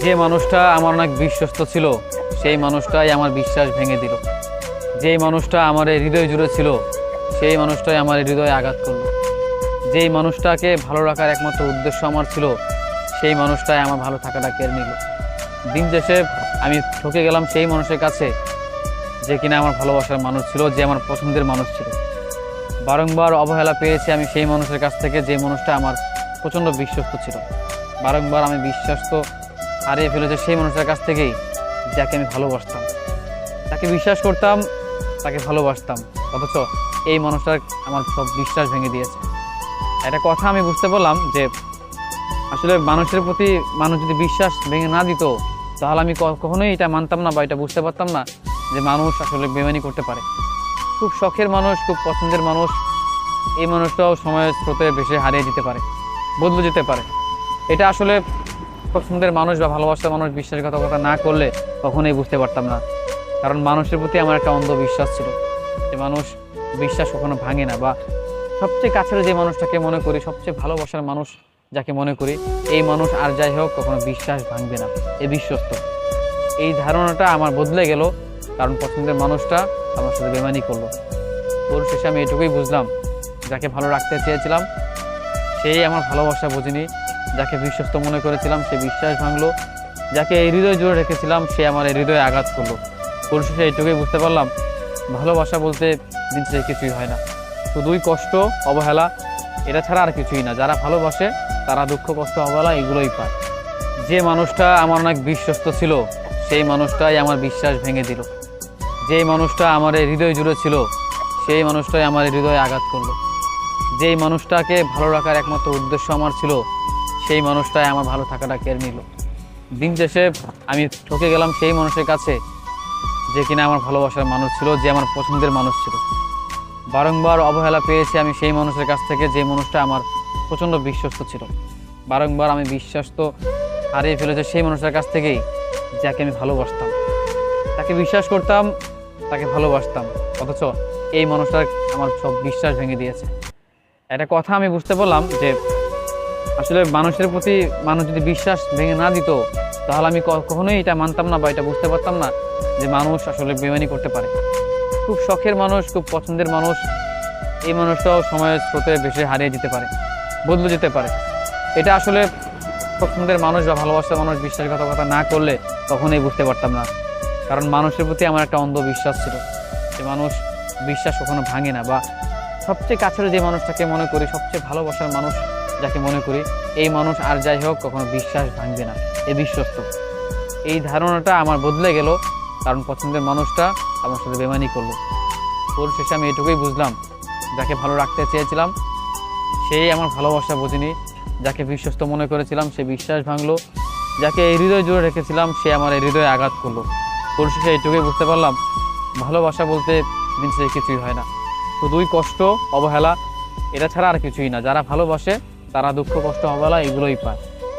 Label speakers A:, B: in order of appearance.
A: যে মানুষটা আমার অনেক বিশ্বস্ত ছিল সেই মানুষটাই আমার বিশ্বাস ভেঙে দিল। যেই মানুষটা আমার হৃদয় জুড়ে ছিল সেই মানুষটাই আমার হৃদয়ে আঘাত করলো। যেই মানুষটাকে ভালো রাখার একমাত্র উদ্দেশ্য আমার ছিল সেই মানুষটাই আমার ভালো থাকাটা কেড়ে নিল। দিন শেষে আমি ঠকে গেলাম সেই মানুষের কাছে যে কিনা আমার ভালোবাসার মানুষ ছিল, যে আমার পছন্দের মানুষ ছিল। বারংবার অবহেলা পেয়েছি আমি সেই মানুষের কাছ থেকে যে মানুষটা আমার প্রচণ্ড বিশ্বস্ত ছিল। বারংবার আমি বিশ্বাস তো হারিয়ে ফেলেছি সেই মানুষটার কাছ থেকেই, যাকে আমি ভালোবাসতাম, তাকে বিশ্বাস করতাম, তাকে ভালোবাসতাম, অথচ এই মানুষটার আমার সব বিশ্বাস ভেঙে দিয়েছে। একটা কথা আমি বুঝতে পারলাম যে আসলে মানুষের প্রতি মানুষ যদি বিশ্বাস ভেঙে না দিত তাহলে আমি কখনোই এটা মানতাম না বা এটা বুঝতে পারতাম না যে মানুষ আসলে বেইমানি করতে পারে। খুব শখের মানুষ, খুব পছন্দের মানুষ, এই মানুষটাও সময়ের স্রোতে ভেসে হারিয়ে যেতে পারে, বদলে যেতে পারে। এটা আসলে পছন্দের মানুষ বা ভালোবাসার মানুষ বিশ্বাসঘাতকতা না করলে কখনোই বুঝতে পারতাম না। কারণ মানুষের প্রতি আমার একটা অন্ধবিশ্বাস ছিল যে মানুষ বিশ্বাস কখনো ভাঙে না, বা সবচেয়ে কাছের যে মানুষটাকে মনে করি, সবচেয়ে ভালোবাসার মানুষ যাকে মনে করি, এই মানুষ আর যাই হোক কখনো বিশ্বাস ভাঙবে না, এই বিশ্বস্ত। এই ধারণাটা আমার বদলে গেল কারণ পছন্দের মানুষটা আমার সাথে বেইমানি করলো। পরিশেষে আমি এটুকুই বুঝলাম, যাকে ভালো রাখতে চেয়েছিলাম সেই আমার ভালোবাসা বোঝেনি, যাকে বিশ্বস্ত মনে করেছিলাম সে বিশ্বাস ভাঙলো, যাকে হৃদয় জুড়ে রেখেছিলাম সে আমার হৃদয়ে আঘাত করলো। পরিশেষে এইটুকুই বুঝতে পারলাম, ভালোবাসা বলতে দিন শেষে কিছুই হয় না, শুধুই কষ্ট, অবহেলা, এটা ছাড়া আর কিছুই না। যারা ভালোবাসে তারা দুঃখ, কষ্ট, অবহেলা এগুলোই পায়। যে মানুষটা আমার অনেক বিশ্বস্ত ছিল সেই মানুষটাই আমার বিশ্বাস ভেঙে দিল। যেই মানুষটা আমার হৃদয় জুড়ে ছিল সেই মানুষটাই আমার হৃদয়ে আঘাত করলো। যেই মানুষটাকে ভালো রাখার একমাত্র উদ্দেশ্য আমার ছিল সেই মানুষটাই আমার ভালো থাকাটা কেড়ে নিল। দিন শেষে আমি ঠকে গেলাম সেই মানুষের কাছে যে কিনা আমার ভালোবাসার মানুষ ছিল, যে আমার পছন্দের মানুষ ছিল। বারংবার অবহেলা পেয়েছি আমি সেই মানুষের কাছ থেকে যে মানুষটা আমার প্রচণ্ড বিশ্বস্ত ছিল। বারংবার আমি বিশ্বাস তো হারিয়ে ফেলেছি সেই মানুষটার কাছ থেকেই, যাকে আমি ভালোবাসতাম, তাকে বিশ্বাস করতাম, তাকে ভালোবাসতাম, অথচ এই মানুষটার আমার সব বিশ্বাস ভেঙে দিয়েছে। একটা কথা আমি বুঝতে পারলাম যে আসলে মানুষের প্রতি মানুষ যদি বিশ্বাস ভেঙে না দিত তাহলে আমি কখনোই এটা মানতাম না বা এটা বুঝতে পারতাম না যে মানুষ আসলে বেইমানি করতে পারে। খুব শখের মানুষ, খুব পছন্দের মানুষ, এই মানুষটাও সময়ের স্রোতে ভেসে হারিয়ে যেতে পারে, বদলে যেতে পারে। এটা আসলে পছন্দের মানুষ বা ভালোবাসার মানুষ বিশ্বাসঘাতকতা না করলে কখনোই বুঝতে পারতাম না। কারণ মানুষের প্রতি আমার একটা অন্ধবিশ্বাস ছিল যে মানুষ বিশ্বাস কখনো ভাঙে না, বা সবচেয়ে কাছের যে মানুষটাকে মনে করি, সবচেয়ে ভালোবাসার মানুষ যাকে মনে করি, এই মানুষ আর যাই হোক কখনো বিশ্বাস ভাঙবে না, এই বিশ্বস্ত। এই ধারণাটা আমার বদলে গেল কারণ পছন্দের মানুষটা আমার সাথে বেইমানি করলো। পরিশেষে আমি এটুকুই বুঝলাম, যাকে ভালো রাখতে চেয়েছিলাম সেই আমার ভালোবাসা বোঝেনি, যাকে বিশ্বস্ত মনে করেছিলাম সে বিশ্বাস ভাঙলো, যাকে হৃদয় জুড়ে রেখেছিলাম সে আমার হৃদয়ে আঘাত করলো। পরিশেষে এইটুকুই বুঝতে পারলাম, ভালোবাসা বলতে দিন শেষে কিছুই হয় না, শুধুই কষ্ট, অবহেলা, এটা ছাড়া আর কিছুই না। যারা ভালোবাসে তারা দুঃখ, কষ্ট, অবহেলা এগুলোই পায়।